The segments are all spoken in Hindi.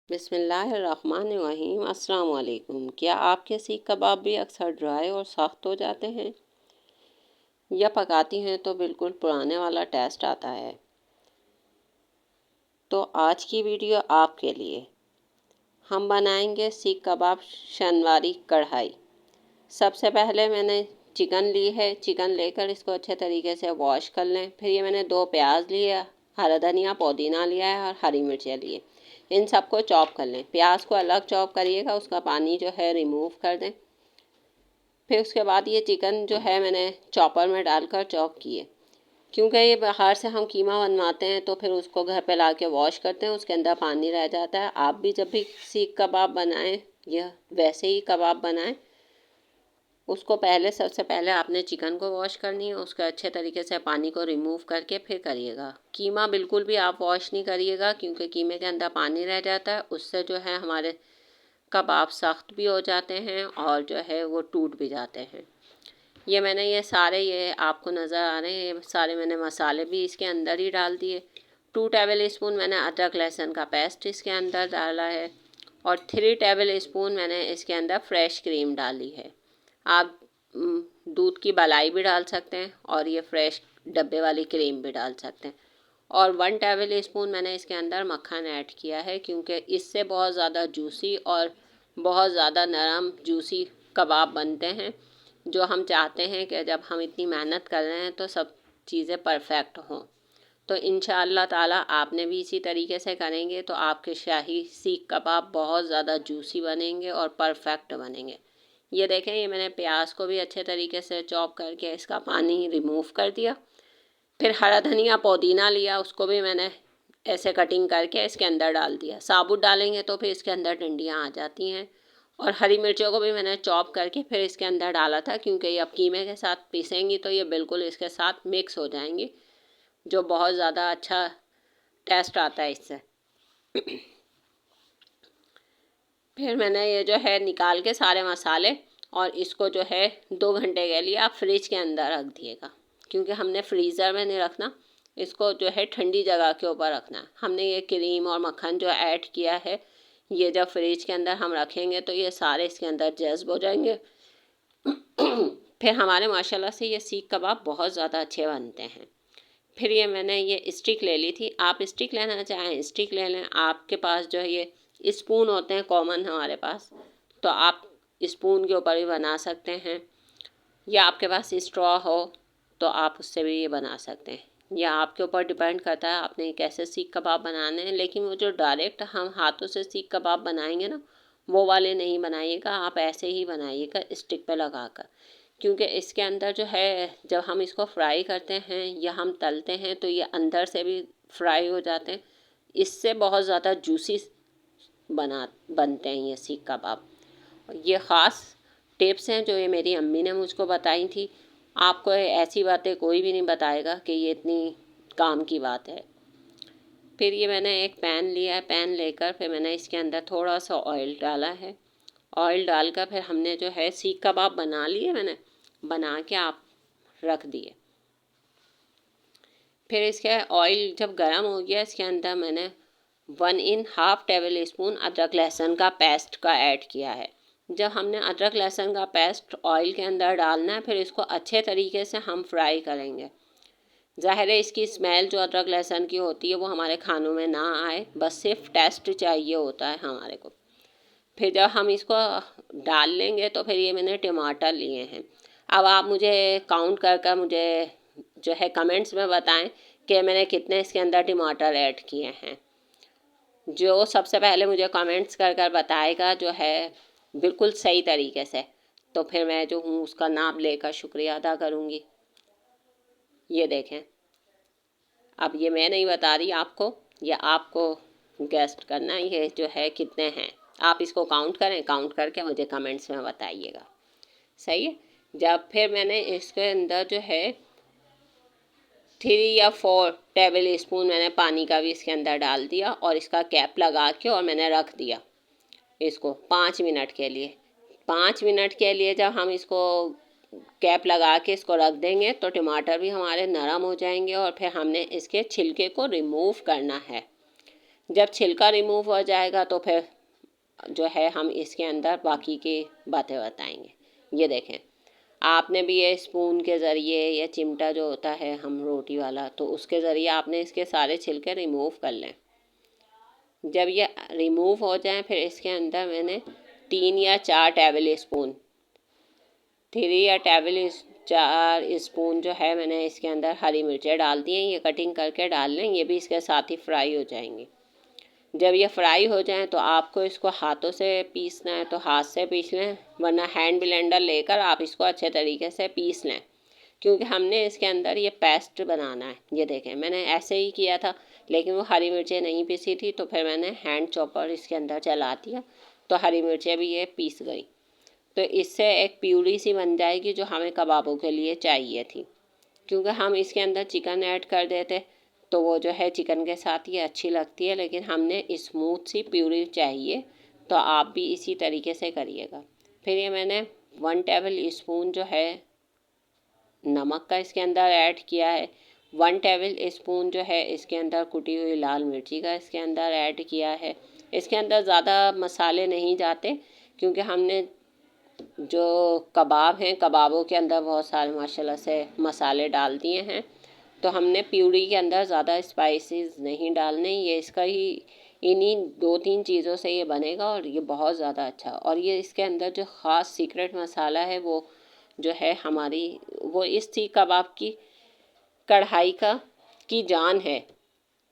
बिस्मिल्लाहिर्रहमानिर्रहीम। अस्सलाम वालेकुम। क्या आपके सीख कबाब भी अक्सर ड्राई और सख्त हो जाते हैं या पकाती हैं तो बिल्कुल पुराने वाला टेस्ट आता है? तो आज की वीडियो आपके लिए। हम बनाएंगे सीख कबाब शनवारी कढ़ाई। सबसे पहले मैंने चिकन ली है। चिकन लेकर इसको अच्छे तरीके से वॉश कर लें। फिर ये मैंने 2 प्याज लिया, हरा धनिया पुदीना लिया है और हरी मिर्चें लिए। इन सबको चॉप कर लें। प्याज को अलग चॉप करिएगा, उसका पानी जो है रिमूव कर दें। फिर उसके बाद ये चिकन जो है मैंने चॉपर में डालकर चॉप किए। क्योंकि ये बाहर से हम कीमा बनवाते हैं तो फिर उसको घर पे ला के वॉश करते हैं, उसके अंदर पानी रह जाता है। आप भी जब भी सीख कबाब बनाएं या वैसे ही कबाब बनाएं, उसको सबसे पहले आपने चिकन को वॉश करनी है। उसके अच्छे तरीके से पानी को रिमूव करके फिर करिएगा। कीमा बिल्कुल भी आप वॉश नहीं करिएगा, क्योंकि कीमे के अंदर पानी रह जाता है। उससे जो है हमारे कबाब सख्त भी हो जाते हैं और जो है वो टूट भी जाते हैं। ये मैंने ये आपको नज़र आ रहे हैं, ये सारे मैंने मसाले भी इसके अंदर ही डाल दिए। 2 टेबल स्पून मैंने अदरक लहसुन का पेस्ट इसके अंदर डाला है और 3 टेबल स्पून मैंने इसके अंदर फ्रेश क्रीम डाली है। आप दूध की मलाई भी डाल सकते हैं और ये फ्रेश डब्बे वाली क्रीम भी डाल सकते हैं। और 1 टेबल स्पून मैंने इसके अंदर मक्खन ऐड किया है, क्योंकि इससे बहुत ज़्यादा जूसी और बहुत ज़्यादा नरम जूसी कबाब बनते हैं, जो हम चाहते हैं कि जब हम इतनी मेहनत कर रहे हैं तो सब चीज़ें परफेक्ट हों। तो इंशाअल्लाह ताला आपने भी इसी तरीके से करेंगे तो आपके शाही सीख कबाब बहुत ज़्यादा जूसी बनेंगे और परफेक्ट बनेंगे। ये देखें, ये मैंने प्याज को भी अच्छे तरीके से चॉप करके इसका पानी रिमूव कर दिया। फिर हरा धनिया पुदीना लिया, उसको भी मैंने ऐसे कटिंग करके इसके अंदर डाल दिया। साबुत डालेंगे तो फिर इसके अंदर डंडियाँ आ जाती हैं। और हरी मिर्चों को भी मैंने चॉप करके फिर इसके अंदर डाला था, क्योंकि ये अब कीमे के साथ पीसेंगी तो ये बिल्कुल इसके साथ मिक्स हो जाएंगी, जो बहुत ज़्यादा अच्छा टेस्ट आता है इससे। फिर मैंने ये जो है निकाल के सारे मसाले और इसको जो है 2 घंटे के लिए आप फ्रिज के अंदर रख दिएगा, क्योंकि हमने फ्रीज़र में नहीं रखना, इसको जो है ठंडी जगह के ऊपर रखना है। हमने ये क्रीम और मक्खन जो ऐड किया है, ये जब फ्रिज के अंदर हम रखेंगे तो ये सारे इसके अंदर जज़्ब हो जाएंगे। फिर हमारे माशाल्लाह से ये सीख कबाब बहुत ज़्यादा अच्छे बनते हैं। फिर ये मैंने ये स्टिक ले ली थी। आप स्टिक लेना चाहें स्टिक ले लें। आपके पास जो है ये स्पून होते हैं कॉमन हमारे पास, तो आप स्पून के ऊपर भी बना सकते हैं, या आपके पास स्ट्रॉ हो तो आप उससे भी ये बना सकते हैं। या आपके ऊपर डिपेंड करता है आपने कैसे सीख कबाब बनाने हैं। लेकिन वो जो डायरेक्ट हम हाथों से सीख कबाब बनाएंगे ना, वो वाले नहीं बनाइएगा। आप ऐसे ही बनाइएगा स्टिक पे लगा कर, क्योंकि इसके अंदर जो है जब हम इसको फ्राई करते हैं या हम तलते हैं तो ये अंदर से भी फ्राई हो जाते हैं। इससे बहुत ज़्यादा जूसी बनते हैं ये सीख कबाब। ये ख़ास टिप्स हैं जो ये मेरी अम्मी ने मुझको बताई थी। आपको ऐसी बातें कोई भी नहीं बताएगा कि ये इतनी काम की बात है। फिर ये मैंने एक पैन लिया है। पैन लेकर फिर मैंने इसके अंदर थोड़ा सा ऑयल डाला है। ऑयल डालकर फिर हमने जो है सीख कबाब बना लिए, मैंने बना के आप रख दिए। फिर इसके ऑयल जब गर्म हो गया, इसके अंदर मैंने 1½ टेबल स्पून अदरक लहसुन का पेस्ट का ऐड किया है। जब हमने अदरक लहसुन का पेस्ट ऑयल के अंदर डालना है, फिर इसको अच्छे तरीके से हम फ्राई करेंगे। ज़ाहिर है इसकी स्मेल जो अदरक लहसुन की होती है वो हमारे खानों में ना आए, बस सिर्फ टेस्ट चाहिए होता है हमारे को। फिर जब हम इसको डाल लेंगे तो फिर ये मैंने टमाटर लिए हैं। अब आप मुझे काउंट कर मुझे जो है कमेंट्स में बताएं कि मैंने कितने इसके अंदर टमाटर ऐड किए हैं। जो सबसे पहले मुझे कमेंट्स कर बताएगा जो है बिल्कुल सही तरीके से, तो फिर मैं जो हूँ उसका नाम लेकर शुक्रिया अदा करूँगी। ये देखें, अब ये मैं नहीं बता रही आपको, ये आपको गेस्ट करना ही है जो है कितने हैं। आप इसको काउंट करें, काउंट करके मुझे कमेंट्स में बताइएगा। सही है। जब फिर मैंने इसके अंदर जो है 3 या 4 टेबल स्पून मैंने पानी का भी इसके अंदर डाल दिया और इसका कैप लगा के और मैंने रख दिया इसको 5 मिनट के लिए। 5 मिनट के लिए जब हम इसको कैप लगा के इसको रख देंगे तो टमाटर भी हमारे नरम हो जाएंगे और फिर हमने इसके छिलके को रिमूव करना है। जब छिलका रिमूव हो जाएगा तो फिर जो है हम इसके अंदर बाकी की बातें बताएंगे। ये देखें, आपने भी ये स्पून के ज़रिए या चिमटा जो होता है हम रोटी वाला, तो उसके ज़रिए आपने इसके सारे छिलके रिमूव कर लें। जब ये रिमूव हो जाए फिर इसके अंदर मैंने 3 या 4 टेबल स्पून 3 या टेबल 4 स्पून जो है मैंने इसके अंदर हरी मिर्चें डाल दी हैं। ये कटिंग करके डाल लें, ये भी इसके साथ ही फ्राई हो जाएंगी। जब ये फ्राई हो जाए तो आपको इसको हाथों से पीसना है तो हाथ से पीस लें, वरना हैंड ब्लेंडर लेकर आप इसको अच्छे तरीके से पीस लें, क्योंकि हमने इसके अंदर ये पेस्ट बनाना है। ये देखें, मैंने ऐसे ही किया था लेकिन वो हरी मिर्चें नहीं पीसी थी, तो फिर मैंने हैंड चॉपर इसके अंदर चला दिया तो हरी मिर्चें भी ये पीस गई। तो इससे एक प्यूरी सी बन जाएगी जो हमें कबाबों के लिए चाहिए थी। क्योंकि हम इसके अंदर चिकन ऐड कर देते तो वो जो है चिकन के साथ ये अच्छी लगती है, लेकिन हमने स्मूथ सी प्यूरी चाहिए, तो आप भी इसी तरीके से करिएगा। फिर ये मैंने 1 टेबल स्पून जो है नमक का इसके अंदर ऐड किया है। 1 टेबल स्पून जो है इसके अंदर कुटी हुई लाल मिर्ची का इसके अंदर ऐड किया है। इसके अंदर ज़्यादा मसाले नहीं जाते, क्योंकि हमने जो कबाब हैं, कबाबों के अंदर बहुत सारे माशाल्लाह से मसाले डाल दिए हैं, तो हमने प्यूरी के अंदर ज़्यादा स्पाइसेस नहीं डालने। ये इसका ही इन्हीं 2-3 चीज़ों से ये बनेगा और ये बहुत ज़्यादा अच्छा। और ये इसके अंदर जो ख़ास सीक्रेट मसाला है वो जो है हमारी, वो इस सीख कबाब की कढ़ाई की जान है।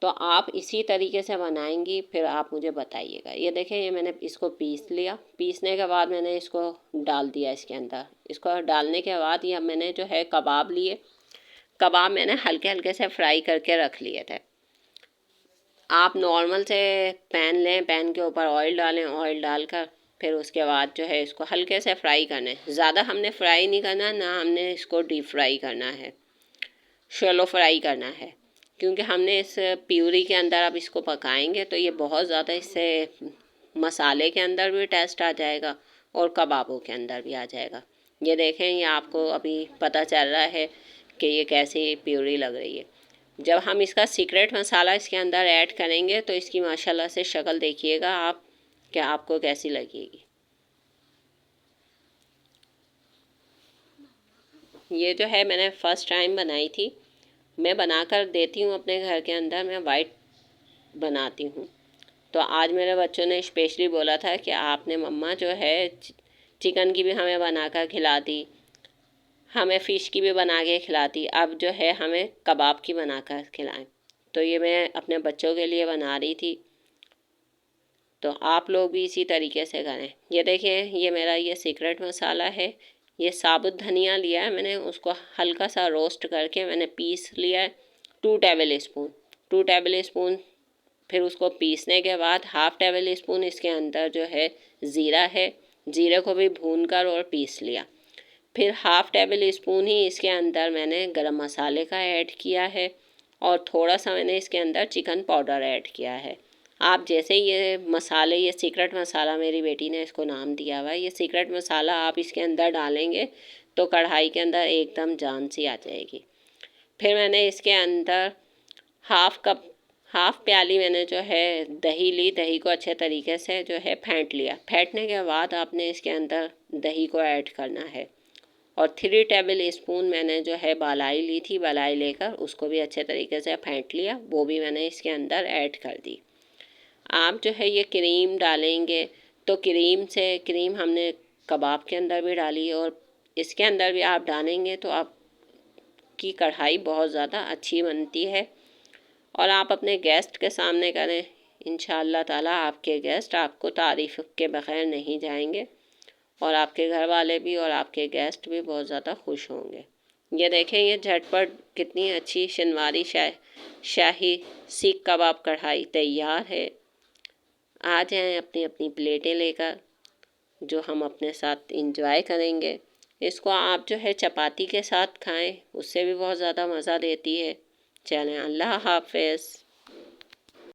तो आप इसी तरीके से बनाएंगी, फिर आप मुझे बताइएगा। ये देखें, ये मैंने इसको पीस लिया। पीसने के बाद मैंने इसको डाल दिया इसके अंदर। इसको डालने के बाद ये मैंने जो है कबाब लिए। कबाब मैंने हल्के हल्के से फ्राई करके रख लिए थे। आप नॉर्मल से पैन लें, पैन के ऊपर ऑयल डालें, ऑयल डालकर फिर उसके बाद जो है इसको हल्के से फ्राई करना है। ज़्यादा हमने फ्राई नहीं करना, ना हमने इसको डीप फ्राई करना है, शैलो फ्राई करना है। क्योंकि हमने इस प्यूरी के अंदर अब इसको पकाएंगे तो ये बहुत ज़्यादा, इससे मसाले के अंदर भी टेस्ट आ जाएगा और कबाबों के अंदर भी आ जाएगा। ये देखें, ये आपको अभी पता चल रहा है कि ये कैसी प्यूरी लग रही है। जब हम इसका सीक्रेट मसाला इसके अंदर ऐड करेंगे तो इसकी माशाल्लाह से शक्ल देखिएगा आप, कि आपको कैसी लगेगी। ये जो है मैंने फ़र्स्ट टाइम बनाई थी। मैं बनाकर देती हूँ अपने घर के अंदर, मैं वाइट बनाती हूँ। तो आज मेरे बच्चों ने स्पेशली बोला था कि आपने मम्मा जो है चिकन की भी हमें बनाकर खिला दी, हमें फ़िश की भी बना के खिलाती, अब जो है हमें कबाब की बनाकर खिलाएं। तो ये मैं अपने बच्चों के लिए बना रही थी, तो आप लोग भी इसी तरीके से करें। ये देखिए, ये मेरा ये सीक्रेट मसाला है। ये साबुत धनिया लिया है मैंने, उसको हल्का सा रोस्ट करके मैंने पीस लिया है 2 टेबल स्पून 2 टेबल स्पून। फिर उसको पीसने के बाद 1/2 टेबल स्पून इसके अंदर जो है ज़ीरा है, ज़ीरे को भी भूनकर और पीस लिया। फिर 1/2 टेबल स्पून ही इसके अंदर मैंने गरम मसाले का ऐड किया है, और थोड़ा सा मैंने इसके अंदर चिकन पाउडर ऐड किया है। आप जैसे ये मसाले, ये सीक्रेट मसाला मेरी बेटी ने इसको नाम दिया हुआ है, ये सीक्रेट मसाला आप इसके अंदर डालेंगे तो कढ़ाई के अंदर एकदम जान सी आ जाएगी। फिर मैंने इसके अंदर 1/2 प्याली मैंने जो है दही ली। दही को अच्छे तरीके से जो है फेंट लिया। फेंटने के बाद आपने इसके अंदर दही को ऐड करना है। और 3 टेबल स्पून मैंने जो है बालाई ली थी, बालाई लेकर उसको भी अच्छे तरीके से फेंट लिया, वो भी मैंने इसके अंदर ऐड कर दी। आप जो है ये क्रीम डालेंगे तो क्रीम हमने कबाब के अंदर भी डाली, और इसके अंदर भी आप डालेंगे तो आपकी कढ़ाई बहुत ज़्यादा अच्छी बनती है। और आप अपने गेस्ट के सामने करें, इंशाअल्लाह ताला आपके गेस्ट आपको तारीफ़ के बगैर नहीं जाएंगे, और आपके घर वाले भी और आपके गेस्ट भी बहुत ज़्यादा खुश होंगे। ये देखें, ये झटपट कितनी अच्छी शनवारी शाही सीख कबाब कढ़ाई तैयार है। आ जाएं अपनी अपनी प्लेटें लेकर, जो हम अपने साथ इंजॉय करेंगे। इसको आप जो है चपाती के साथ खाएं, उससे भी बहुत ज़्यादा मज़ा देती है। चलें, अल्लाह हाफ़िज़।